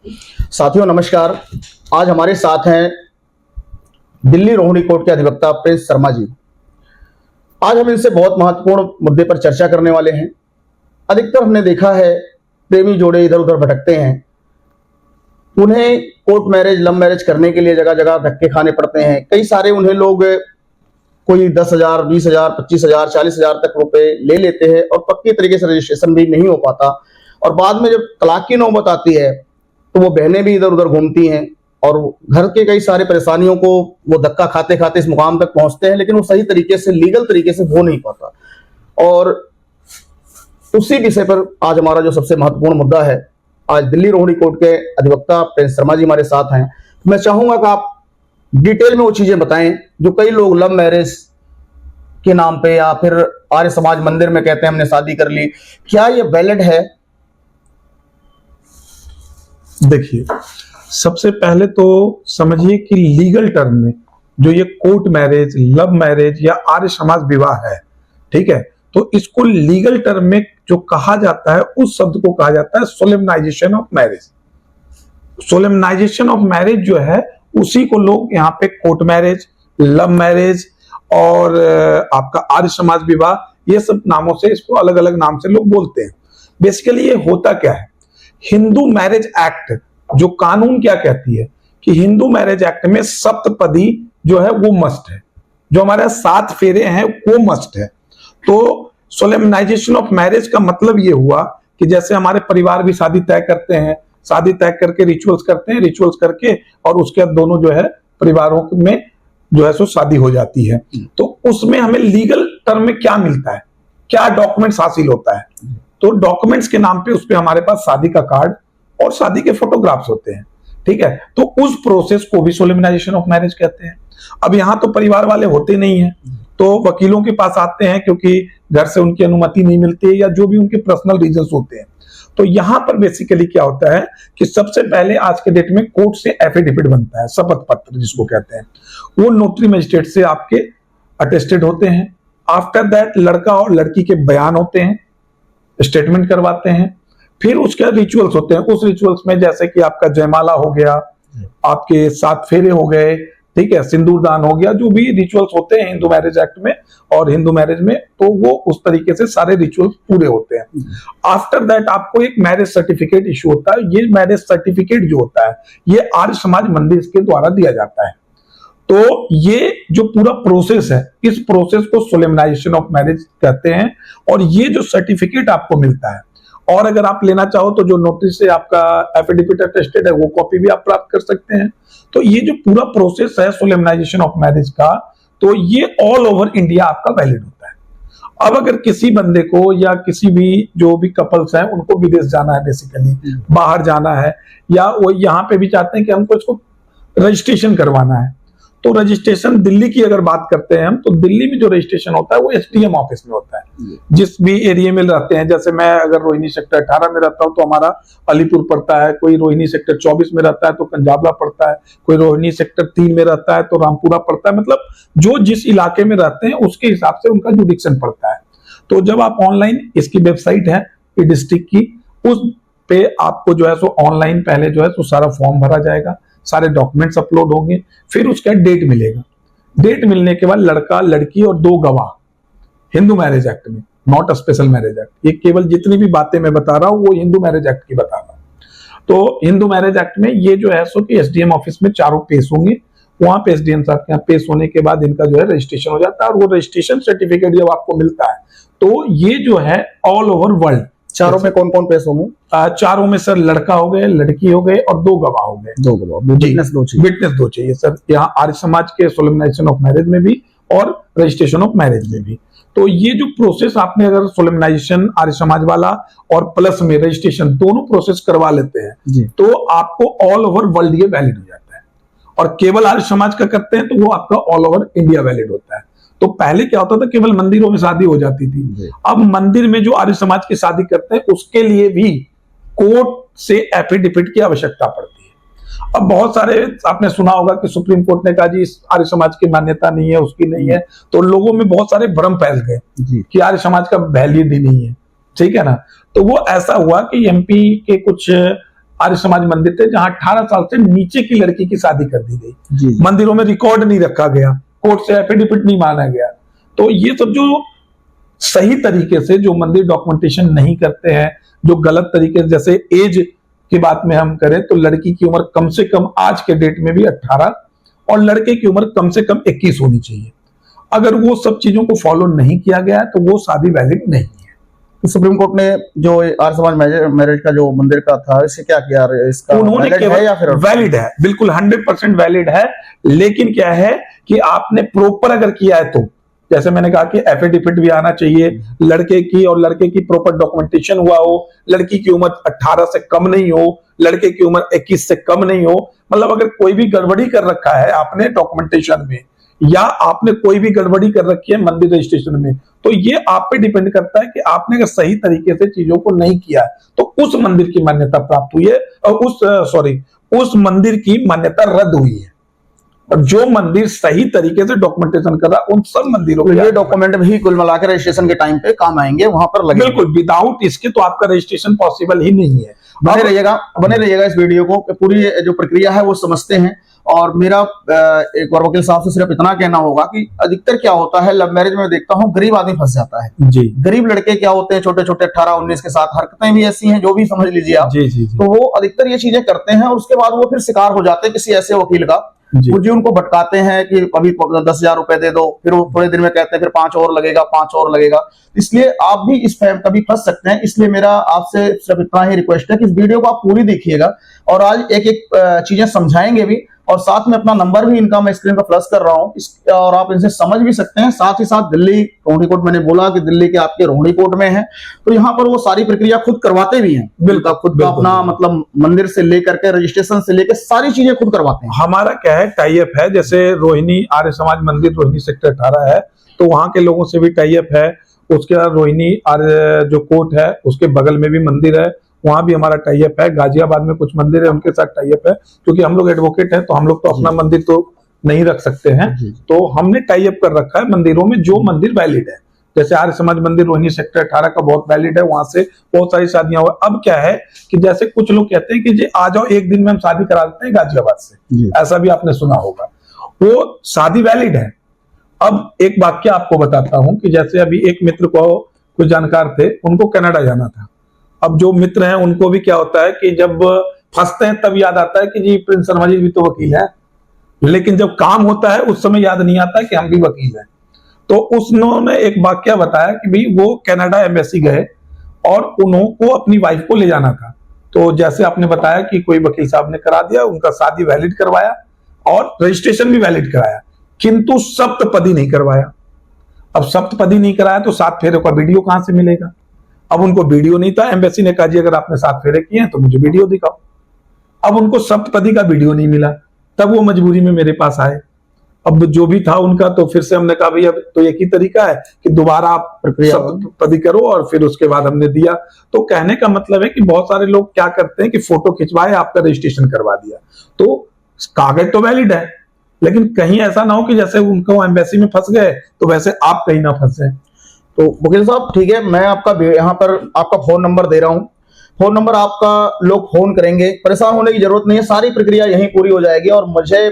साथियों नमस्कार। आज हमारे साथ हैं दिल्ली रोहिणी कोर्ट के अधिवक्ता प्रिंस शर्मा जी। आज हम इनसे बहुत महत्वपूर्ण मुद्दे पर चर्चा करने वाले हैं। अधिकतर हमने देखा है प्रेमी जोड़े इधर उधर भटकते हैं, उन्हें कोर्ट मैरिज लव मैरिज करने के लिए जगह जगह धक्के खाने पड़ते हैं। कई सारे उन्हें लोग कोई 10,000, 20,000, 25,000, 40,000 तक रुपए ले लेते हैं और पक्की तरीके से रजिस्ट्रेशन भी नहीं हो पाता। और बाद में जब तलाक की नौबत आती है तो वो बहनें भी इधर उधर घूमती हैं और घर के कई सारे परेशानियों को वो धक्का खाते खाते इस मुकाम तक पहुंचते हैं, लेकिन वो सही तरीके से लीगल तरीके से हो नहीं पाता। और उसी विषय पर आज हमारा जो सबसे महत्वपूर्ण मुद्दा है, आज दिल्ली रोहिणी कोर्ट के अधिवक्ता प्रिंस शर्मा जी हमारे साथ हैं। मैं चाहूंगा कि आप डिटेल में वो चीजें बताएं जो कई लोग लव मैरिज के नाम पे या फिर आर्य समाज मंदिर में कहते हैं हमने शादी कर ली, क्या ये वैलिड है? देखिए, सबसे पहले तो समझिए कि लीगल टर्म में जो ये कोर्ट मैरिज, लव मैरिज या आर्य समाज विवाह है, ठीक है, तो इसको लीगल टर्म में जो कहा जाता है उस शब्द को कहा जाता है solemnisation of marriage. Solemnisation of marriage जो है उसी को लोग यहाँ पे कोर्ट मैरिज, लव मैरिज और आपका आर्य समाज विवाह, ये सब नामों से इसको अलग अलग नाम से लोग बोलते हैं। बेसिकली ये होता क्या है, हिंदू मैरिज एक्ट जो कानून क्या कहती है कि हिंदू मैरिज एक्ट में सप्तपदी जो है वो मस्ट है, जो हमारे 7 फेरे हैं वो मस्ट है। तो सोलेमनाइजेशन ऑफ मैरिज का मतलब ये हुआ कि जैसे हमारे परिवार भी शादी तय करते हैं, शादी तय करके रिचुअल्स करते हैं, रिचुअल्स करके और उसके बाद दोनों जो है परिवारों में जो है सो शादी हो जाती है। तो उसमें हमें लीगल टर्म में क्या मिलता है, क्या डॉक्यूमेंट्स हासिल होता है, तो डॉक्यूमेंट्स के नाम पे उस पे हमारे पास शादी का कार्ड और शादी के फोटोग्राफ्स होते हैं, ठीक है। तो उस प्रोसेस को भी सोलेमनाइजेशन ऑफ मैरिज कहते हैं। अब यहाँ तो परिवार वाले होते नहीं हैं, तो वकीलों के पास आते हैं क्योंकि घर से उनकी अनुमति नहीं मिलती है या जो भी उनके पर्सनल रीजंस होते हैं। तो यहाँ पर बेसिकली क्या होता है कि सबसे पहले आज के डेट में कोर्ट से एफिडेविट बनता है, शपथ पत्र जिसको कहते हैं, वो नोटरी मजिस्ट्रेट से आपके अटेस्टेड होते हैं। आफ्टर दैट लड़का और लड़की के बयान होते हैं, स्टेटमेंट करवाते हैं, फिर उसके रिचुअल्स होते हैं। उस रिचुअल्स में जैसे कि आपका जयमाला हो गया, आपके 7 फेरे हो गए, ठीक है, सिंदूरदान हो गया, जो भी रिचुअल्स होते हैं हिंदू मैरिज एक्ट में और हिंदू मैरिज में, तो वो उस तरीके से सारे रिचुअल्स पूरे होते हैं। आफ्टर दैट आपको एक मैरिज सर्टिफिकेट इशू होता है। ये मैरिज सर्टिफिकेट जो होता है ये आर्य समाज मंदिर के द्वारा दिया जाता है। तो ये जो पूरा प्रोसेस है, इस प्रोसेस को सोलेमनाइजेशन ऑफ मैरिज कहते हैं। और ये जो सर्टिफिकेट आपको मिलता है, और अगर आप लेना चाहो तो जो नोटिस से आपका एफिडेविट अटेस्टेड है वो कॉपी भी आप प्राप्त कर सकते हैं। तो ये जो पूरा प्रोसेस है सोलेमनाइजेशन ऑफ मैरिज का, तो ये ऑल ओवर इंडिया आपका वैलिड होता है। अब अगर किसी बंदे को या किसी भी जो भी कपल्स हैं उनको विदेश जाना है, बेसिकली बाहर जाना है, या वो यहाँ पे भी चाहते हैं कि हमको इसको रजिस्ट्रेशन करवाना है, तो रजिस्ट्रेशन दिल्ली की अगर बात करते हैं हम, तो दिल्ली में जो रजिस्ट्रेशन होता है वो एसडीएम ऑफिस में होता है। जिस भी एरिया में रहते हैं, जैसे मैं अगर रोहिणी सेक्टर 18 में रहता हूं तो हमारा अलीपुर पड़ता है, कोई रोहिणी सेक्टर 24 में रहता है तो कंजाबला पड़ता है, कोई रोहिणी सेक्टर 3 में रहता है तो रामपुरा पड़ता है। मतलब जो जिस इलाके में रहते हैं उसके हिसाब से उनका जुडिक्शन पड़ता है। तो जब आप ऑनलाइन, इसकी वेबसाइट है डिस्ट्रिक्ट की, उस पे आपको जो है सो ऑनलाइन पहले जो है सो सारा फॉर्म भरा जाएगा, सारे डॉक्यूमेंट्स अपलोड होंगे, फिर उसका डेट मिलेगा। डेट मिलने के बाद लड़का लड़की और 2 गवाह, हिंदू मैरिज एक्ट में, not a special marriage act, ये केवल जितनी भी बातें मैं बता रहा हूं वो हिंदू मैरिज एक्ट की बता रहा हूं। तो हिंदू मैरिज एक्ट में ये जो है सो कि एसडीएम ऑफिस में चारों पेश होंगे, वहां पे एसडीएम साहब के यहाँ पेश होने के बाद इनका जो है रजिस्ट्रेशन हो जाता है। और वो रजिस्ट्रेशन सर्टिफिकेट जब आपको मिलता है तो ये जो है ऑल ओवर वर्ल्ड, चारों में कौन कौन पेश होंगे? चारों में सर लड़का हो गए, लड़की हो गए और 2 गवाह हो गए। 2 गवाह, विटनेस 2 चाहिए। विटनेस 2 चाहिए सर, यहाँ आर्य समाज के सोलेमनाइजेशन ऑफ मैरिज में भी और रजिस्ट्रेशन ऑफ मैरिज में भी। तो ये जो प्रोसेस आपने अगर सोलेमनाइजेशन आर्य समाज वाला और प्लस में रजिस्ट्रेशन दोनों प्रोसेस करवा लेते हैं तो आपको ऑल ओवर वर्ल्ड ये वैलिड हो जाता है। और केवल आर्य समाज का करते हैं तो वो आपका ऑल ओवर इंडिया वैलिड होता है। तो पहले क्या होता था, केवल मंदिरों में शादी हो जाती थी। अब मंदिर में जो आर्य समाज की शादी करते हैं उसके लिए भी कोर्ट से एफिडेविट की आवश्यकता पड़ती है। अब बहुत सारे आपने सुना होगा कि सुप्रीम कोर्ट ने कहा जी इस आर्य समाज की मान्यता नहीं है, उसकी नहीं है, तो लोगों में बहुत सारे भ्रम फैल गए कि आर्य समाज का वैल्यू भी नहीं है, ठीक है ना। तो वो ऐसा हुआ कि एमपी के कुछ आर्य समाज मंदिर थे जहां 18 साल से नीचे की लड़की की शादी कर दी गई। जी। मंदिरों में रिकॉर्ड नहीं रखा गया, कोर्ट से एफिडेविट नहीं माना गया। तो ये सब जो सही तरीके से जो मंदिर डॉक्यूमेंटेशन नहीं करते हैं, जो गलत तरीके से, जैसे एज की बात में हम करें तो लड़की की उम्र कम से कम आज के डेट में भी 18 और लड़के की उम्र कम से कम 21 होनी चाहिए। अगर वो सब चीजों को फॉलो नहीं किया गया है तो वो शादी वैलिड नहीं है। तो सुप्रीम कोर्ट ने जो आर्य समाज मैरिज का जो मंदिर का था, इसे क्या किया, इसका उन्होंने वैलिड है या फिर वैलिड है, बिल्कुल 100% वैलिड है। लेकिन क्या है कि आपने प्रॉपर अगर किया है तो, जैसे मैंने कहा कि एफिडेविट भी आना चाहिए लड़के की, और लड़के की प्रॉपर डॉक्यूमेंटेशन हुआ हो, लड़की की उम्र 18 से कम नहीं हो, लड़के की उम्र 21 से कम नहीं हो। मतलब अगर कोई भी गड़बड़ी कर रखा है आपने डॉक्यूमेंटेशन में, या आपने कोई भी गड़बड़ी कर रखी है मंदिर रजिस्ट्रेशन में, तो ये आप पे डिपेंड करता है कि आपने अगर सही तरीके से चीजों को नहीं किया है तो उस मंदिर की मान्यता प्राप्त हुई है, और उस मंदिर की मान्यता रद्द हुई है। और जो मंदिर सही तरीके से डॉक्यूमेंटेशन कर रहा है उन सब मंदिरों तो के ये डॉक्यूमेंट भी कुल मिलाकर रजिस्ट्रेशन के टाइम पे काम आएंगे, वहां पर लगे। बिल्कुल, विदाउट इसके तो आपका रजिस्ट्रेशन पॉसिबल ही नहीं है। बने रहिएगा इस वीडियो को, पूरी जो प्रक्रिया है वो समझते हैं। और मेरा एक और वकील साहब से सिर्फ इतना कहना होगा कि अधिकतर क्या होता है, लव मैरिज में देखता हूँ गरीब आदमी फंस जाता है। जी गरीब लड़के क्या होते हैं, छोटे छोटे 18-19 के साथ हरकतें भी ऐसी हैं, जो भी समझ लीजिए आप। जी जी जी तो वो अधिकतर ये चीजें करते हैं और उसके बाद वो फिर शिकार हो जाते हैं किसी ऐसे वकील का, जी। वो जो उनको भटकाते हैं कि अभी 10,000 रुपए दे दो, फिर वो थोड़े दिन में कहते हैं फिर 5 और लगेगा, 5 और लगेगा। इसलिए आप भी इस फैम कभी फंस सकते हैं। इसलिए मेरा आपसे सिर्फ इतना ही रिक्वेस्ट है कि इस वीडियो को आप पूरी देखिएगा, और आज एक एक चीजें समझाएंगे भी, और साथ में अपना नंबर भी इनका मैं स्क्रीन पर फ्लैश कर रहा हूं, और आप इनसे समझ भी सकते हैं। साथ ही साथ दिल्ली रोहिणी कोर्ट, मैंने बोला कि दिल्ली के आपके रोहिणी कोर्ट में है, तो यहाँ पर वो सारी प्रक्रिया खुद करवाते भी हैं। बिल्कुल, खुद का अपना मतलब मंदिर से लेकर के रजिस्ट्रेशन से लेकर सारी चीजें खुद करवाते हैं। हमारा क्या है, टाई अप है। जैसे रोहिणी आर्य समाज मंदिर रोहिणी सेक्टर 18 है, तो वहां के लोगों से भी टाई अप है। उसके बाद रोहिणी आर्य जो कोर्ट है उसके बगल में भी मंदिर है, वहां भी हमारा टाई अप है। गाजियाबाद में कुछ मंदिर है, उनके साथ टाई अप है। क्योंकि हम लोग एडवोकेट हैं तो हम लोग तो अपना मंदिर तो नहीं रख सकते हैं, तो हमने टाई अप कर रखा है मंदिरों में जो मंदिर वैलिड है। जैसे आर्य समाज मंदिर रोहिणी सेक्टर 18 का बहुत वैलिड है, वहां से बहुत सारी शादियां हुआ। अब क्या है कि जैसे कुछ लोग कहते हैं कि जी आ जाओ, एक दिन में हम शादी करा देते हैं गाजियाबाद से, ऐसा भी आपने सुना होगा, वो शादी वैलिड है। अब एक वाक्य आपको बताता हूं कि जैसे अभी एक मित्र को कुछ जानकार थे, उनको कनाडा जाना था। अब जो मित्र हैं उनको भी क्या होता है कि जब फंसते हैं तब याद आता है कि जी प्रिंस शर्मा जी भी तो वकील है, लेकिन जब काम होता है उस समय याद नहीं आता कि हम भी वकील हैं। तो उन्होंने एक वाक्य बताया कि भाई वो कनाडा एम्बेसी गए और उनको अपनी वाइफ को ले जाना था। तो जैसे आपने बताया कि कोई वकील साहब ने करा दिया, उनका शादी वैलिड करवाया और रजिस्ट्रेशन भी वैलिड कराया, किंतु सप्तपदी नहीं करवाया। अब सप्तपदी नहीं कराया तो 7 फेरे का वीडियो कहां से मिलेगा? अब उनको वीडियो नहीं था, एम्बेसी ने कहा जी अगर आपने 7 फेरे किए हैं तो मुझे वीडियो दिखाओ। अब उनको सप्तपदी का वीडियो नहीं मिला, तब वो मजबूरी में मेरे पास आए। अब जो भी था उनका, तो फिर से हमने कहा भाई अब तो एक ही तरीका है कि दोबारा आप सप्तपदी करो, और फिर उसके बाद हमने दिया। तो कहने का मतलब है कि बहुत सारे लोग क्या करते हैं कि फोटो खिंचवाए, आपका रजिस्ट्रेशन करवा दिया, तो कागज तो वैलिड है, लेकिन कहीं ऐसा ना हो कि जैसे उनको एम्बेसी में फंस गए तो वैसे आप कहीं ना फंसे। तो वकील साहब ठीक है, मैं आपका यहाँ पर आपका फोन नंबर दे रहा हूँ, फोन नंबर आपका लोग फोन करेंगे, परेशान होने की जरूरत नहीं है, सारी प्रक्रिया यहीं पूरी हो जाएगी, और मुझे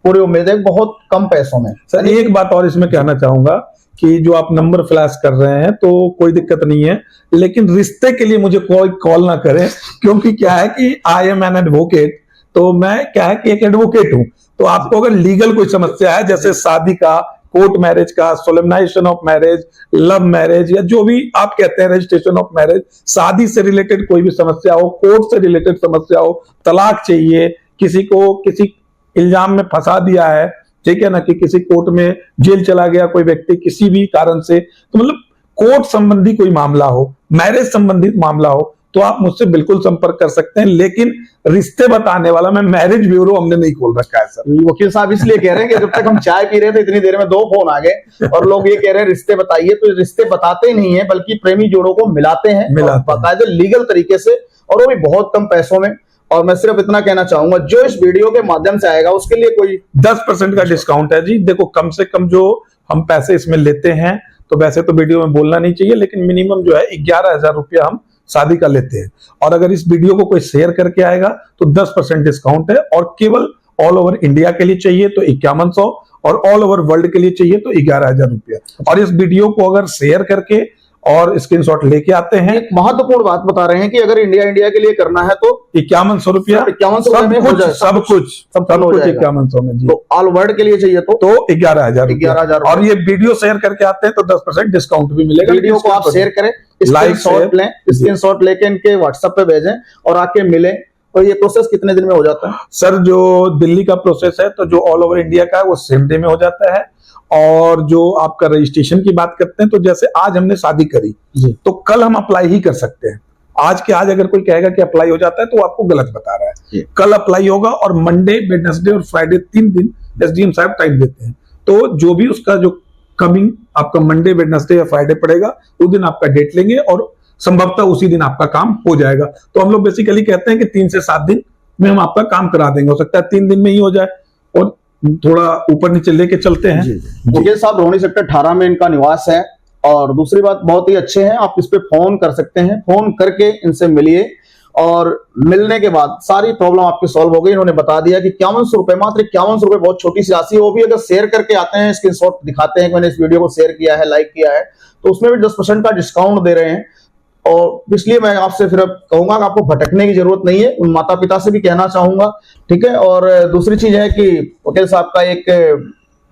पूरी उम्मीद है बहुत कम पैसों में। सर एक बात और इसमें कहना चाहूंगा कि जो आप नंबर फ्लैश कर रहे हैं तो कोई दिक्कत नहीं है, लेकिन रिश्ते के लिए मुझे कोई कॉल ना करें, क्योंकि क्या है कि आई एम एन एडवोकेट, तो मैं क्या है कि एक एडवोकेट हूं। तो आपको अगर लीगल कोई समस्या है, जैसे शादी का, कोर्ट मैरिज का, solemnisation of marriage, love marriage, या जो भी आप कहते हैं रजिस्ट्रेशन ऑफ मैरिज, शादी से रिलेटेड कोई भी समस्या हो, कोर्ट से रिलेटेड समस्या हो, तलाक चाहिए, किसी को किसी इल्जाम में फंसा दिया है, ठीक है ना, कि किसी कोर्ट में जेल चला गया कोई व्यक्ति किसी भी कारण से, तो मतलब कोर्ट संबंधी कोई मामला हो, मैरिज संबंधित मामला हो, तो आप मुझसे बिल्कुल संपर्क कर सकते हैं। लेकिन रिश्ते बताने वाला मैं मैरिज ब्यूरो हमने नहीं खोल रखा है सर। वकील साहब इसलिए कह रहे हैं कि जब तक हम चाय पी रहे थे इतनी देर में 2 फोन आ गए और लोग ये कह रहे हैं रिश्ते बताइए, तो रिश्ते बताते नहीं है बल्कि प्रेमी जोड़ों को मिलाते हैं बाकायदे लीगल तरीके से, और वो भी बहुत कम पैसों में। और मैं सिर्फ इतना कहना चाहूंगा, जो इस वीडियो के माध्यम से आएगा उसके लिए कोई 10% का डिस्काउंट है जी। देखो कम से कम जो हम पैसे इसमें लेते हैं, तो वैसे तो वीडियो में बोलना नहीं चाहिए, लेकिन मिनिमम जो है 11,000 रुपया हम शादी का लेते हैं। और अगर इस वीडियो को कोई शेयर करके आएगा तो 10% डिस्काउंट है, और केवल ऑल ओवर इंडिया के लिए चाहिए तो 5100, और ऑल ओवर वर्ल्ड के लिए चाहिए तो 11,000 रुपया। और इस वीडियो को अगर शेयर करके और स्क्रीनशॉट लेके आते हैं, एक महत्वपूर्ण बात बता रहे हैं कि अगर इंडिया के लिए करना है तो 5100 रुपया, 5100 में हो जाए, सब कुछ हो 5100 में जी। तो ऑल वर्ल्ड के लिए चाहिए तो 11,000 11,000 और ये वीडियो शेयर करके आते हैं तो 10% डिस्काउंट भी मिलेगा। वीडियो को आप शेयर करें, स्क्रीनशॉट लें, स्क्रीनशॉट लेके इनके व्हाट्सएप पे भेजें और आके मिले। तो ये प्रोसेस कितने दिन में हो जाता है? सर जो दिल्ली का प्रोसेस है, तो जो ऑल ओवर इंडिया का है वो सेम डे में हो जाता है। और जो आपका रजिस्ट्रेशन की बात करते हैं, तो जैसे आज हमने शादी करी जी। तो कल हम अप्लाई ही कर सकते हैं। आज के आज अगर कोई कहेगा कि अप्लाई हो जाता है तो वो आपको गलत बता रहा जी। है। कल अप्लाई होगा और मंडे, वेडनेसडे और फ्राइडे 3 दिन एसडीएम साहब टाइम देते हैं। तो जो भी उसका जो कमिंग आपका मंडे, वेडनेसडे या फ्राइडे पड़ेगा, उस दिन आपका डेट लेंगे और संभवतः उसी दिन आपका काम हो जाएगा। तो हम लोग बेसिकली कहते हैं कि 3 से 7 दिन में हम आपका काम करा देंगे। हो सकता है 3 दिन में ही हो जाए, और थोड़ा ऊपर नीचे लेके चलते हैं। वकील साहब रोहिणी सेक्टर 18 में इनका निवास है, और दूसरी बात बहुत ही अच्छे हैं, आप इस पे फोन कर सकते हैं, फोन करके इनसे मिलिए और मिलने के बाद सारी प्रॉब्लम आपकी सॉल्व हो गई। इन्होंने बता दिया कि 5100 रुपए, मात्र 5100 रुपए, बहुत छोटी सी राशि है। वो भी अगर शेयर करके आते हैं, स्क्रीनशॉट दिखाते हैं कि मैंने इस वीडियो को शेयर किया है, लाइक किया है, तो उसमें भी 10% का डिस्काउंट दे रहे हैं। और इसलिए मैं आपसे फिर अब कहूंगा कि आपको भटकने की जरूरत नहीं है, उन माता पिता से भी कहना चाहूंगा, ठीक है। और दूसरी चीज है कि वकील साहब का एक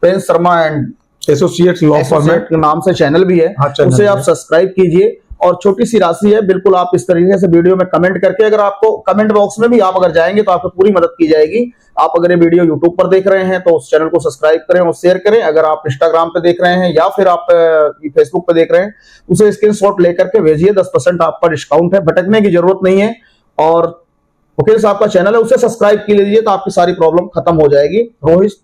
Prince Sharma and associates law format के नाम से चैनल भी है, हाँ, चैनल उसे आप है। सब्सक्राइब कीजिए। और छोटी सी राशि है, बिल्कुल आप इस तरीके से वीडियो में कमेंट करके, अगर आपको कमेंट बॉक्स में भी आप अगर जाएंगे तो आपको पूरी मदद की जाएगी। आप अगर ये वीडियो यूट्यूब पर देख रहे हैं तो उस चैनल को सब्सक्राइब करें और शेयर करें। अगर आप इंस्टाग्राम पे देख रहे हैं या फिर आप फेसबुक पे देख रहे हैं, उसे स्क्रीनशॉट लेकर के भेजिए, 10% आपका डिस्काउंट है, भटकने की जरूरत नहीं है। और वकील साहब का चैनल है, उसे सब्सक्राइब कर लीजिए तो आपकी सारी प्रॉब्लम खत्म हो जाएगी। Rohit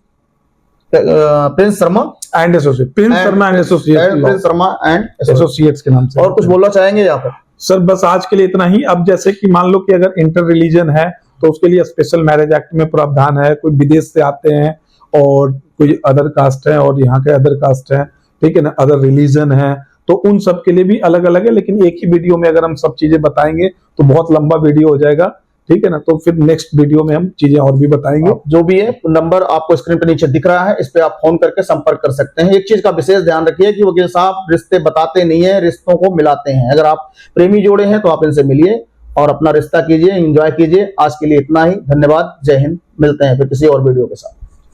Prince Sharma and associate, Prince Sharma and Prince Sharma and associates के नाम से। और कुछ बोलना चाहेंगे यहाँ पर? सर बस आज के लिए इतना ही। अब जैसे कि मान लो कि अगर इंटर रिलीजन है तो उसके लिए स्पेशल मैरिज एक्ट में प्रावधान है। कोई विदेश से आते हैं और कोई अदर कास्ट है और यहाँ के अदर कास्ट है, ठीक है ना, अदर रिलीजन है, तो उन सब के लिए भी अलग अलग है। लेकिन एक ही वीडियो में अगर हम सब चीजें बताएंगे तो बहुत लंबा वीडियो हो जाएगा, ठीक है ना। तो फिर नेक्स्ट वीडियो में हम चीजें और भी बताएंगे। जो भी है, नंबर आपको स्क्रीन पे नीचे दिख रहा है, इस पे आप फोन करके संपर्क कर सकते हैं। एक चीज का विशेष ध्यान रखिए कि वकील साहब रिश्ते बताते नहीं है, रिश्तों को मिलाते हैं। अगर आप प्रेमी जोड़े हैं तो आप इनसे मिलिए और अपना रिश्ता कीजिए, एंजॉय कीजिए। आज के लिए इतना ही, धन्यवाद, जय हिंद। मिलते हैं फिर किसी और वीडियो के साथ।